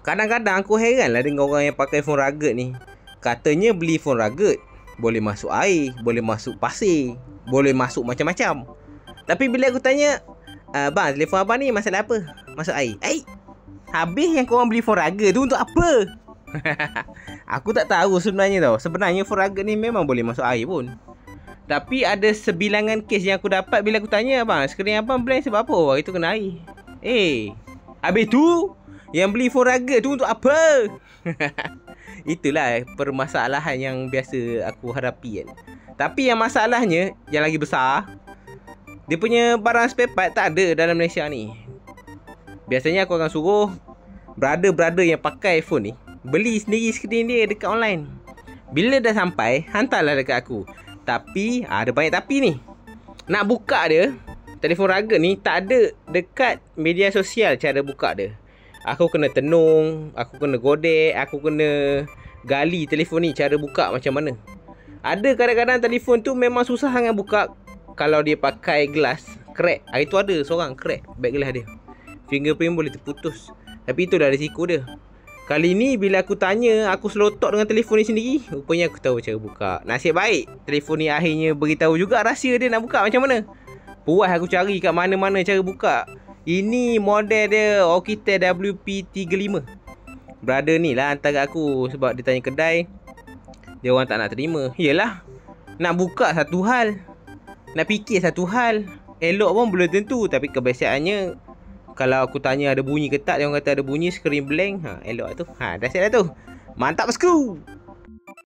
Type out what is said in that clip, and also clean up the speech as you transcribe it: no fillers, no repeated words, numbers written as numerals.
Kadang-kadang aku heran lah dengan orang yang pakai phone rugged ni. Katanya beli phone rugged boleh masuk air, boleh masuk pasir, boleh masuk macam-macam. Tapi bila aku tanya, bang, telefon abang ni masalah apa? Masuk air. Habis yang korang beli phone rugged tu untuk apa? Aku tak tahu sebenarnya tau. Sebenarnya phone rugged ni memang boleh masuk air pun. Tapi ada sebilangan kes yang aku dapat bila aku tanya, abang, skrin abang blank sebab apa? Wah, itu kena air. Habis tu yang beli phone rugged tu untuk apa? Itulah permasalahan yang biasa aku hadapi kan. Tapi yang masalahnya, yang lagi besar, dia punya barang spare part tak ada dalam Malaysia ni. Biasanya aku akan suruh brother-brother yang pakai phone ni beli sendiri skrin dia dekat online. Bila dah sampai, hantarlah dekat aku. Tapi ada banyak tapi ni. Nak buka dia, telefon rugged ni tak ada dekat media sosial cara buka dia. Aku kena tenung, aku kena godek, aku kena gali telefon ni cara buka macam mana. Ada kadang-kadang telefon tu memang susah sangat buka. Kalau dia pakai glass, crack. Hari tu ada seorang crack back glass dia. Fingerprint boleh terputus. Tapi itulah risiko dia. Kali ni bila aku tanya, aku selotok dengan telefon ni sendiri. Rupanya aku tahu cara buka. Nasib baik, telefon ni akhirnya beritahu juga rahsia dia nak buka macam mana. Puas aku cari kat mana-mana cara buka. Ini model dia Oukitel WP35. Brother ni lah hantar aku sebab dia tanya kedai. Dia orang tak nak terima. Yelah, nak buka satu hal, nak fikir satu hal. Elok pun belum tentu. Tapi kebiasaannya, kalau aku tanya ada bunyi ke tak, dia orang kata ada bunyi, skrin blank. Elok lah tu. Dah siap dah tu. Mantap bosku.